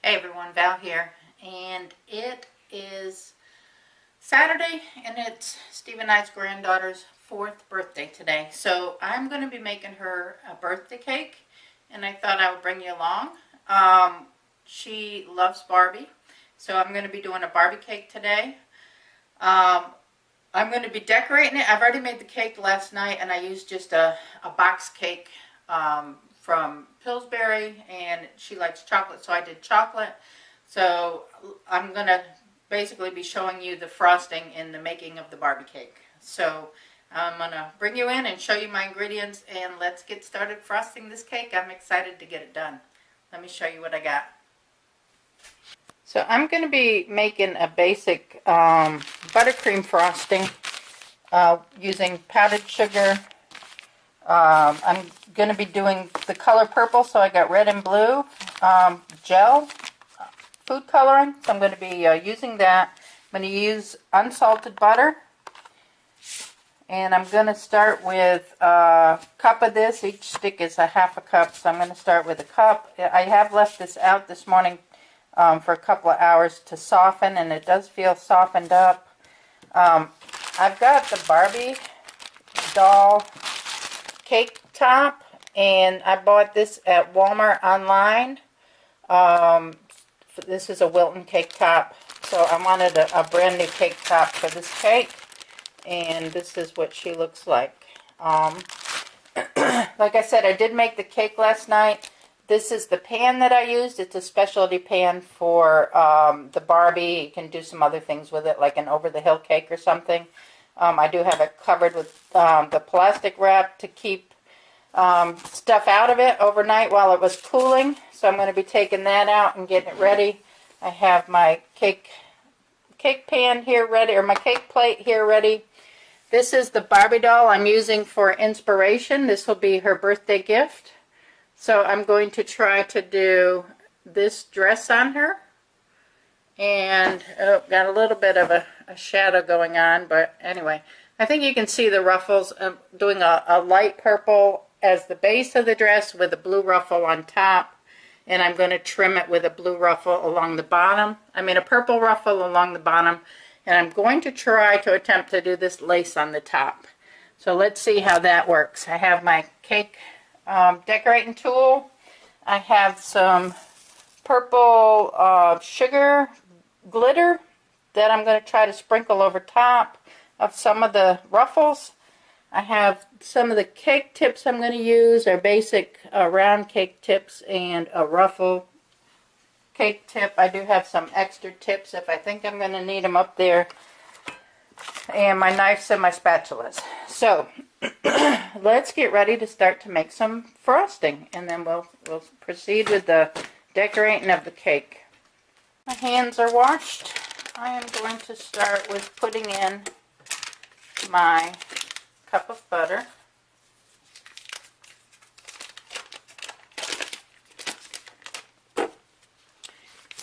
Hey everyone, Val here, and it is Saturday, and it's Steve and I's granddaughter's 4th birthday today. So I'm going to be making her a birthday cake, and I thought I would bring you along. She loves Barbie, so I'm going to be doing a Barbie cake today. I'm going to be decorating it. I've already made the cake last night, and I used just a box cake from Pillsbury, and she likes chocolate, so I did chocolate. So I'm going to basically be showing you the frosting in the making of the Barbie cake. So I'm going to bring you in and show you my ingredients, and let's get started frosting this cake. I'm excited to get it done. Let me show you what I got. So I'm going to be making a basic buttercream frosting using powdered sugar. I'm going to be doing the color purple, so I got red and blue gel food coloring. So I'm going to be using that. I'm going to use unsalted butter. And I'm going to start with a cup of this. Each stick is a half a cup, so I'm going to start with a cup. I have left this out this morning for a couple of hours to soften, and it does feel softened up. I've got the Barbie doll cake top, and I bought this at Walmart online. This is a Wilton cake top, so I wanted a brand new cake top for this cake, and this is what she looks like. Like I said, I did make the cake last night. This is the pan that I used. It's a specialty pan for the Barbie. You can do some other things with it, like an over-the-hill cake or something. I do have it covered with the plastic wrap to keep stuff out of it overnight while it was cooling. So I'm going to be taking that out and getting it ready. I have my cake pan here ready, or my cake plate here ready. This is the Barbie doll I'm using for inspiration. This will be her birthday gift. So I'm going to try to do this dress on her. And got a little bit of a shadow going on, but anyway, I think you can see the ruffles. I'm doing a light purple as the base of the dress with a blue ruffle on top, and I'm going to trim it with a blue ruffle along the bottom. I mean a purple ruffle along the bottom, and I'm going to try to attempt to do this lace on the top. So let's see how that works. I have my cake decorating tool. I have some purple sugar glitter that I'm going to try to sprinkle over top of some of the ruffles. I have some of the cake tips I'm going to use are basic round cake tips and a ruffle cake tip. I do have some extra tips if I think I'm going to need them up there. And my knives and my spatulas. So let's get ready to start to make some frosting, and then we'll proceed with the decorating of the cake. My hands are washed. I am going to start with putting in my cup of butter.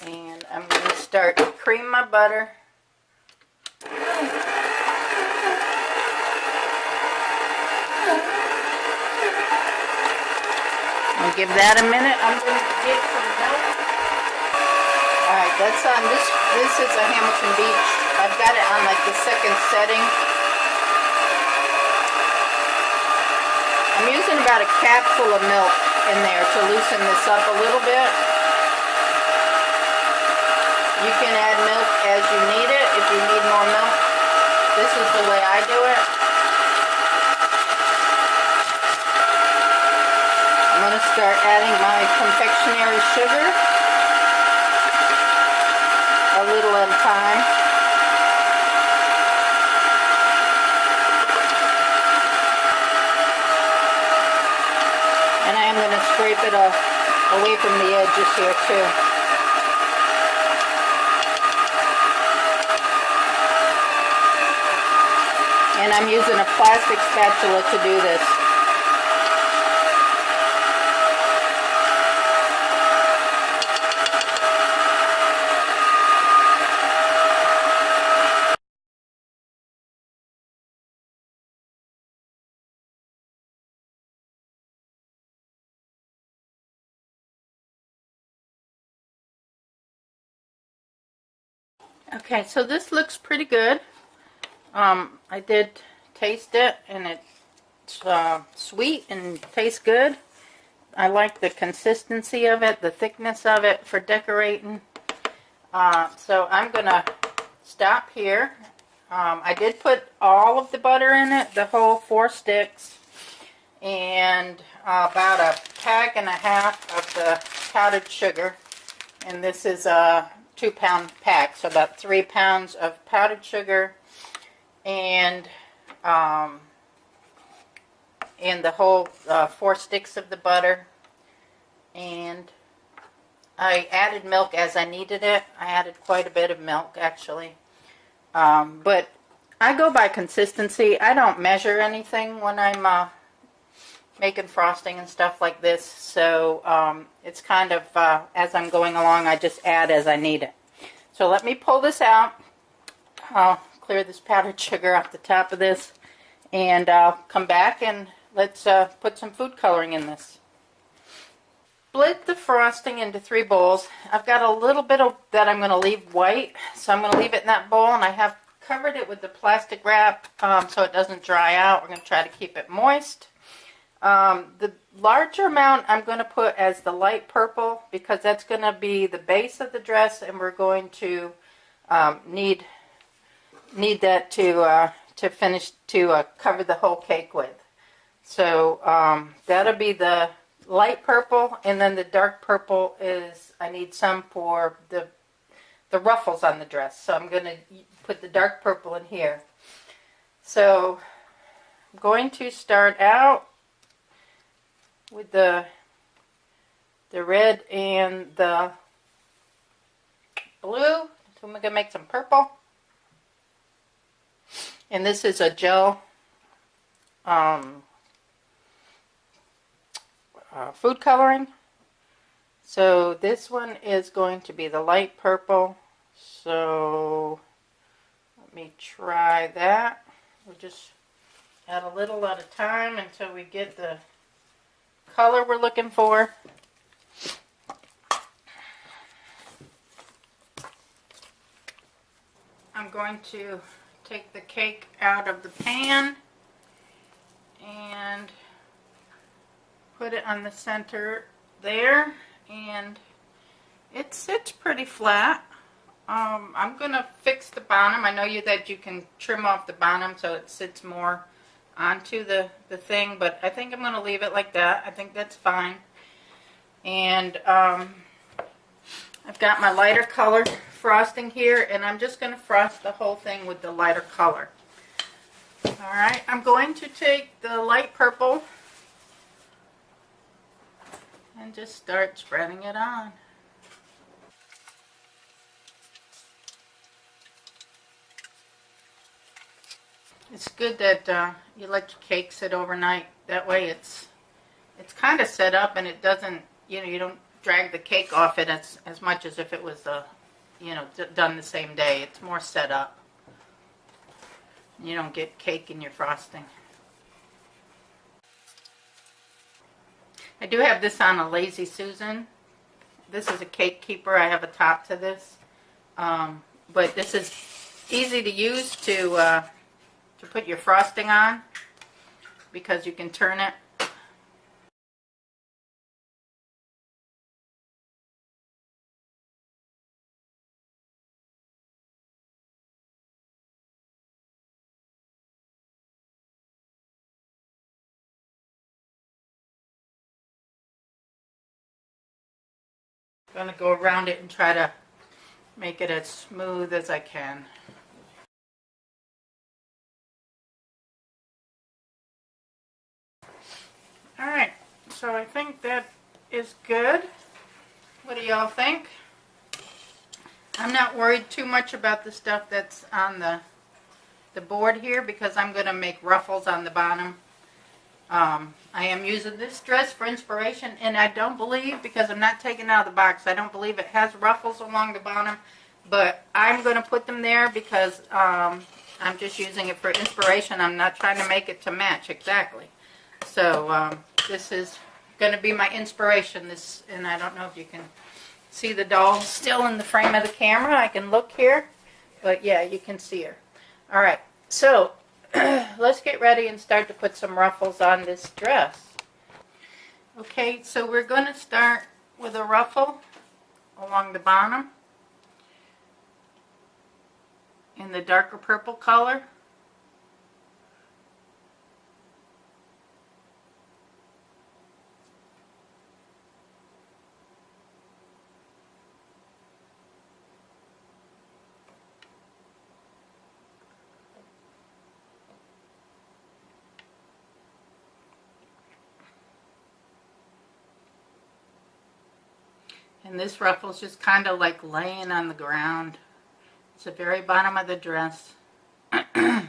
And I'm going to start to cream my butter. I'll give that a minute. I'm going to get some milk. Alright, that's on this is a Hamilton Beach. I've got it on like the second setting. I'm using about a capful of milk in there to loosen this up a little bit. You can add milk as you need it if you need more milk. This is the way I do it. I'm going to start adding my confectionery sugar, a little at a time. And I am going to scrape it away from the edges here too. And I'm using a plastic spatula to do this. Okay, so this looks pretty good. I did taste it, and it's sweet and tastes good. I like the consistency of it, the thickness of it for decorating. So I'm going to stop here. I did put all of the butter in it, the whole 4 sticks, and about a pack and a half of the powdered sugar. And this is a 2-pound pack, so about 3 pounds of powdered sugar, and the whole 4 sticks of the butter. And I added milk as I needed it. I added quite a bit of milk, actually. But I go by consistency. I don't measure anything when I'm making frosting and stuff like this. So it's kind of, as I'm going along, I just add as I need it. So let me pull this out. I'll clear this powdered sugar off the top of this. And I'll come back and let's put some food coloring in this. Split the frosting into 3 bowls. I've got a little bit of that I'm going to leave white, so I'm going to leave it in that bowl, and I have covered it with the plastic wrap so it doesn't dry out. We're going to try to keep it moist. The larger amount I'm going to put as the light purple because that's going to be the base of the dress, and we're going to need that to finish to cover the whole cake with. So that'll be the light purple, and then the dark purple is, I need some for the ruffles on the dress. So I'm going to put the dark purple in here. So I'm going to start out with the red and the blue. So I'm going to make some purple. And this is a gel food coloring. So this one is going to be the light purple. So let me try that. We'll just add a little at a time until we get the color we're looking for. I'm going to take the cake out of the pan and put it on the center there, and it sits pretty flat. I'm going to fix the bottom. I know that you can trim off the bottom so it sits more onto the thing, but I think I'm going to leave it like that. I think that's fine. And I've got my lighter color frosting here, and I'm just going to frost the whole thing with the lighter color. Alright, I'm going to take the light purple and just start spreading it on. It's good that you let your cake sit overnight. That way it's kind of set up, and it doesn't, you don't drag the cake off it as much as if it was done the same day. It's more set up. You don't get cake in your frosting. I do have this on a Lazy Susan. This is a cake keeper. I have a top to this. But this is easy to use to put your frosting on because you can turn it. I'm going to go around it and try to make it as smooth as I can. Alright, so I think that is good. What do y'all think? I'm not worried too much about the stuff that's on the board here because I'm going to make ruffles on the bottom. I am using this dress for inspiration, and I don't believe, because I'm not taking it out of the box, I don't believe it has ruffles along the bottom, but I'm going to put them there because I'm just using it for inspiration. I'm not trying to make it to match exactly. So this is going to be my inspiration. And I don't know if you can see the doll still in the frame of the camera. I can look here. But yeah, you can see her. All right, so let's get ready and start to put some ruffles on this dress. Okay, so we're going to start with a ruffle along the bottom in the darker purple color. And this ruffle is just kind of like laying on the ground. It's the very bottom of the dress. And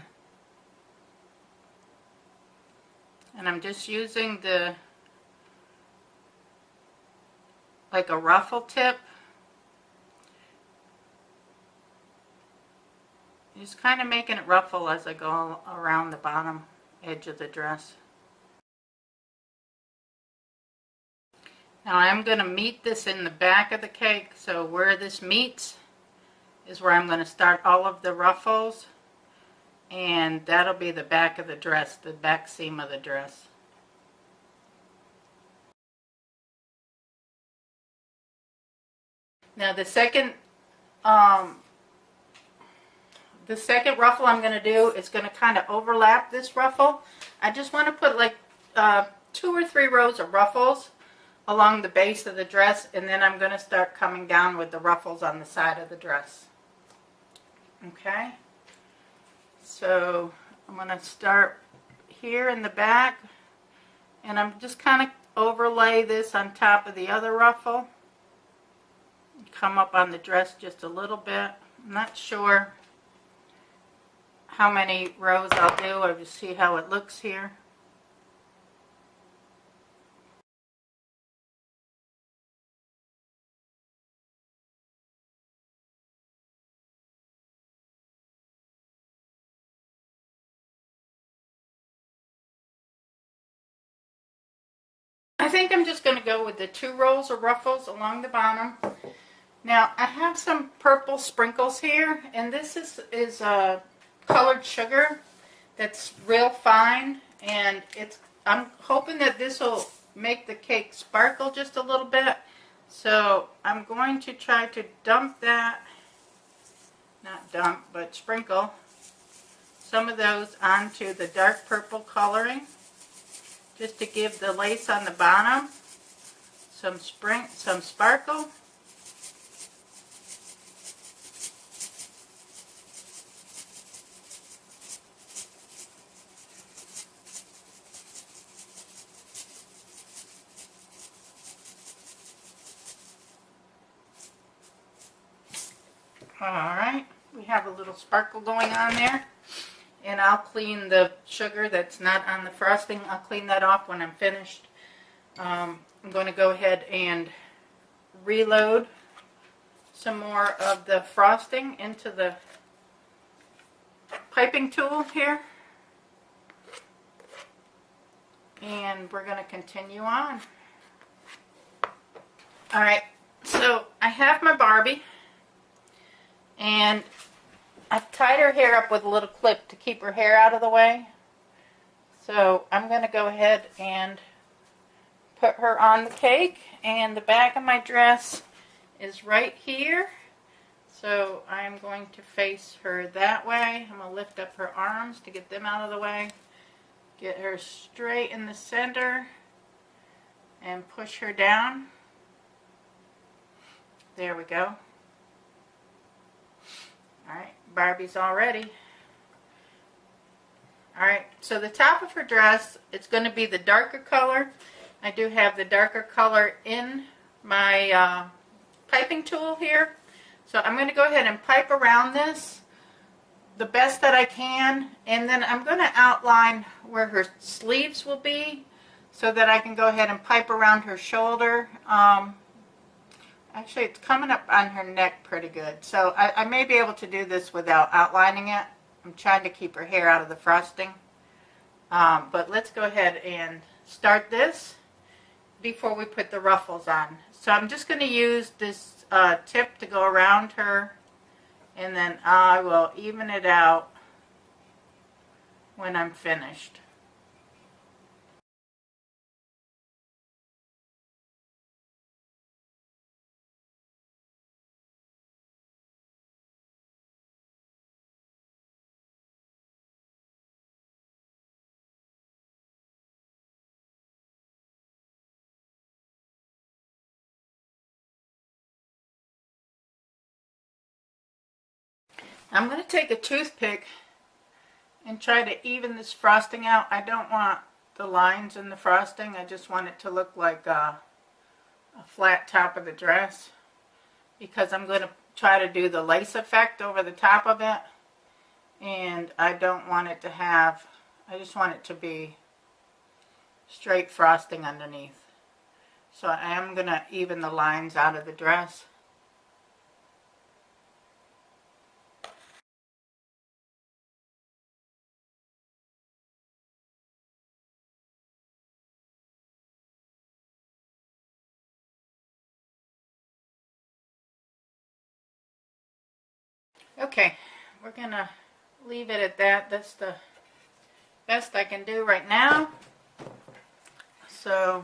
I'm just using like a ruffle tip. Just kind of making it ruffle as I go around the bottom edge of the dress. Now I'm going to meet this in the back of the cake, so where this meets is where I'm going to start all of the ruffles, and that'll be the back of the dress, the back seam of the dress. Now the second ruffle I'm going to do is going to kind of overlap this ruffle. I just want to put like 2 or 3 rows of ruffles along the base of the dress, and then I'm going to start coming down with the ruffles on the side of the dress. Okay, so I'm going to start here in the back, and I'm just kind of overlay this on top of the other ruffle. Come up on the dress just a little bit. I'm not sure how many rows I'll do. I'll just see how it looks here. I think I'm just going to go with the 2 rows of ruffles along the bottom. Now I have some purple sprinkles here, and this is colored sugar that's real fine, and I'm hoping that this will make the cake sparkle just a little bit. So I'm going to try to dump that, not dump, but sprinkle some of those onto the dark purple coloring, just to give the lace on the bottom some sparkle. Alright, we have a little sparkle going on there, and I'll clean the sugar that's not on the frosting. I'll clean that off when I'm finished. I'm going to go ahead and reload some more of the frosting into the piping tool here, and we're going to continue on. Alright, so I have my Barbie, and I've tied her hair up with a little clip to keep her hair out of the way. So I'm going to go ahead and put her on the cake, and the back of my dress is right here. So I'm going to face her that way. I'm going to lift up her arms to get them out of the way. Get her straight in the center and push her down. There we go. Alright, Barbie's all ready. Alright, so the top of her dress, it's going to be the darker color. I do have the darker color in my piping tool here. So I'm going to go ahead and pipe around this the best that I can. And then I'm going to outline where her sleeves will be so that I can go ahead and pipe around her shoulder. Actually, it's coming up on her neck pretty good. So I may be able to do this without outlining it. I'm trying to keep her hair out of the frosting. But let's go ahead and start this before we put the ruffles on. So I'm just going to use this tip to go around her and then I will even it out when I'm finished. I'm going to take a toothpick and try to even this frosting out. I don't want the lines in the frosting. I just want it to look like a flat top of the dress, because I'm going to try to do the lace effect over the top of it, and I don't want it to have, I just want it to be straight frosting underneath. So I am going to even the lines out of the dress. Okay, we're going to leave it at that. That's the best I can do right now. So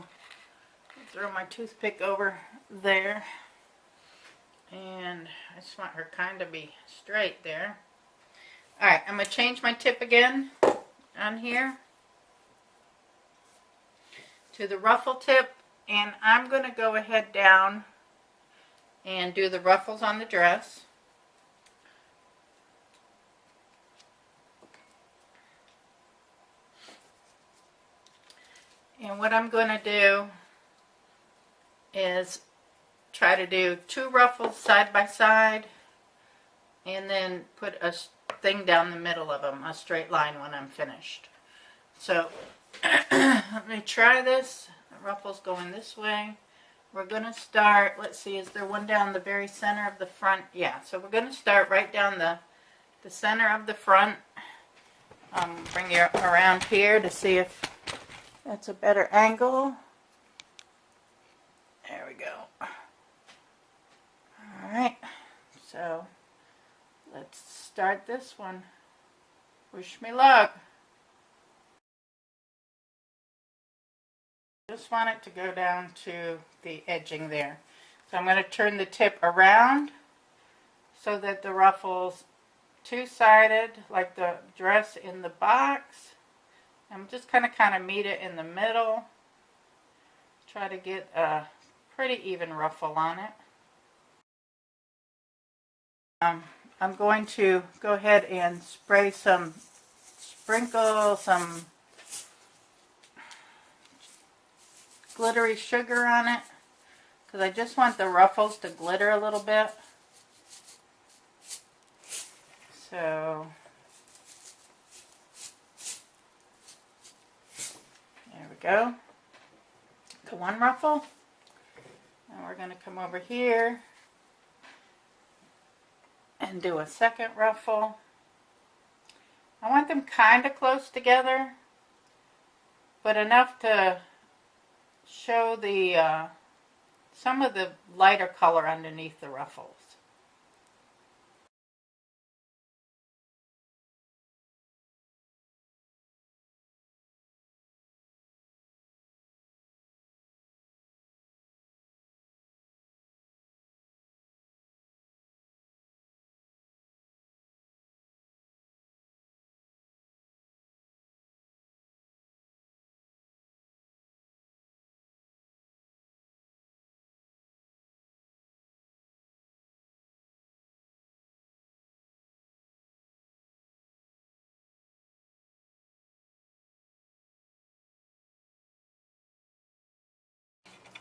throw my toothpick over there, and I just want her kind of be straight there. Alright, I'm going to change my tip again on here to the ruffle tip, and I'm going to go ahead down and do the ruffles on the dress. And what I'm going to do is try to do 2 ruffles side by side, and then put a thing down the middle of them, a straight line when I'm finished. So let me try this. The ruffles going this way. We're going to start, let's see, is there one down the very center of the front? Yeah, so we're going to start right down the center of the front. Bring you around here to see if that's a better angle. There we go. Alright, so let's start this one. Wish me luck. Just want it to go down to the edging there. So I'm going to turn the tip around so that the ruffles two-sided like the dress in the box. I'm just going to kind of meet it in the middle. Try to get a pretty even ruffle on it. I'm going to go ahead and sprinkle some glittery sugar on it, because I just want the ruffles to glitter a little bit. So there we go. The one ruffle. Now we're going to come over here and do a second ruffle. I want them kind of close together, but enough to show the some of the lighter color underneath the ruffles.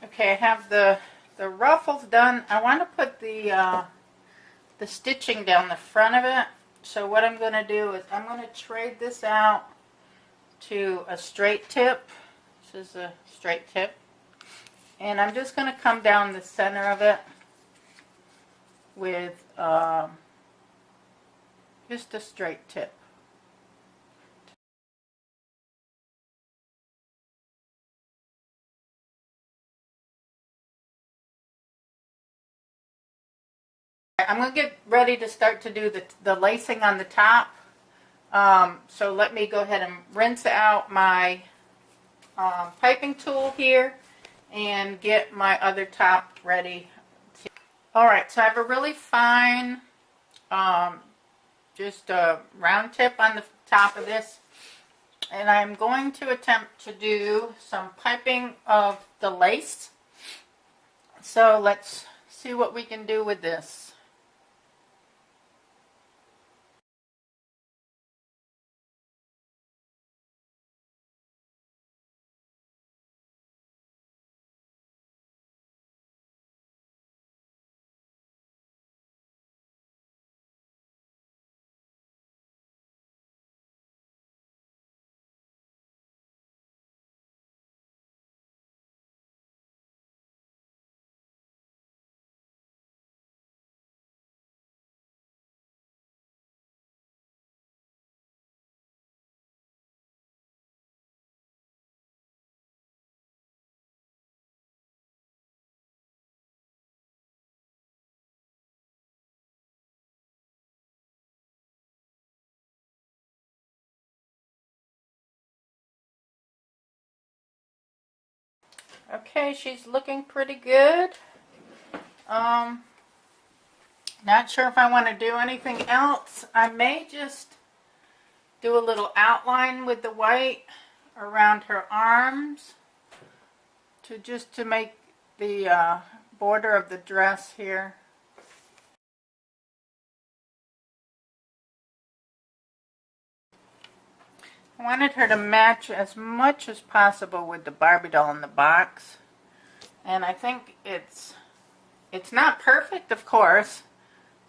Okay, I have the ruffles done. I want to put the stitching down the front of it. So what I'm going to do is I'm going to trade this out to a straight tip. This is a straight tip. And I'm just going to come down the center of it with just a straight tip. I'm going to get ready to start to do the lacing on the top. So let me go ahead and rinse out my piping tool here and get my other top ready. Alright, so I have a really fine, just a round tip on the top of this. And I'm going to attempt to do some piping of the lace. So let's see what we can do with this. Okay, she's looking pretty good. Not sure if I want to do anything else. I may just do a little outline with the white around her arms to make the border of the dress here. I wanted her to match as much as possible with the Barbie doll in the box. And I think it's not perfect, of course.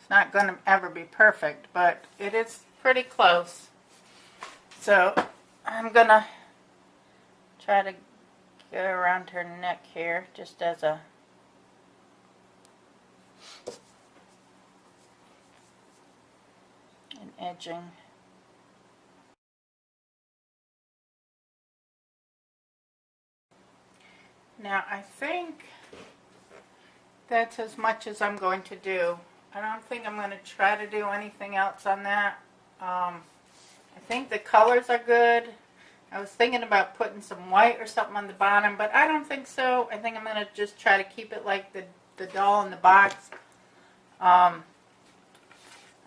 It's not going to ever be perfect, but it is pretty close. So I'm going to try to get around her neck here just as an edging. Now I think that's as much as I'm going to do. I don't think I'm going to try to do anything else on that. I think the colors are good. I was thinking about putting some white or something on the bottom, but I don't think so. I think I'm going to just try to keep it like the doll in the box. I'm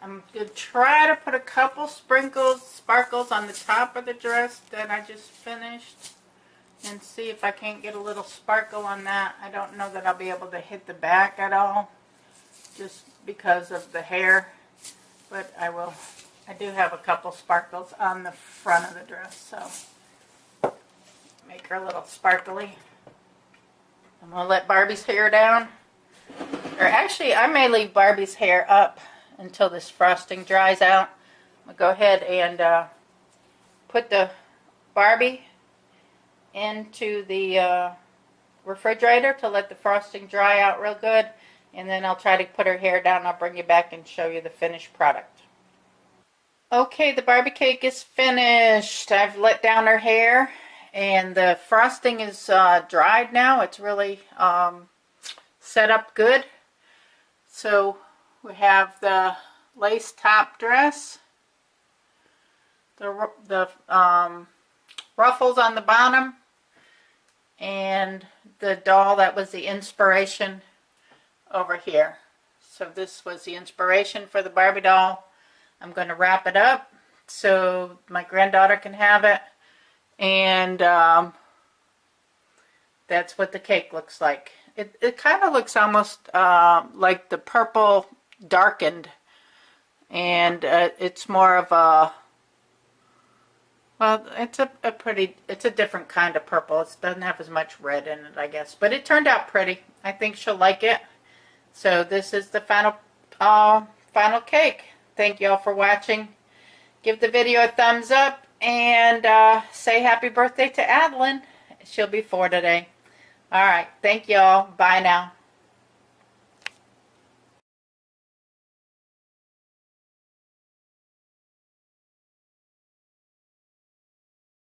going to try to put a couple sparkles on the top of the dress that I just finished. And see if I can't get a little sparkle on that. I don't know that I'll be able to hit the back at all, just because of the hair. But I will. I do have a couple sparkles on the front of the dress, so make her a little sparkly. I'm going to let Barbie's hair down. Or actually, I may leave Barbie's hair up until this frosting dries out. I'm going to go ahead and put the Barbie into the refrigerator to let the frosting dry out real good, and then I'll try to put her hair down. I'll bring you back and show you the finished product. Okay, the Barbie cake is finished. I've let down her hair and the frosting is dried now. It's really set up good. So we have the lace top dress, the ruffles on the bottom, and the doll that was the inspiration over here. So this was the inspiration for the Barbie doll. I'm going to wrap it up so my granddaughter can have it. And that's what the cake looks like. It kind of looks almost like the purple darkened. And it's more of a, well, it's a different kind of purple. It doesn't have as much red in it, I guess. But it turned out pretty. I think she'll like it. So this is the final cake. Thank you all for watching. Give the video a thumbs up and say happy birthday to Adeline. She'll be 4 today. All right. Thank you all. Bye now.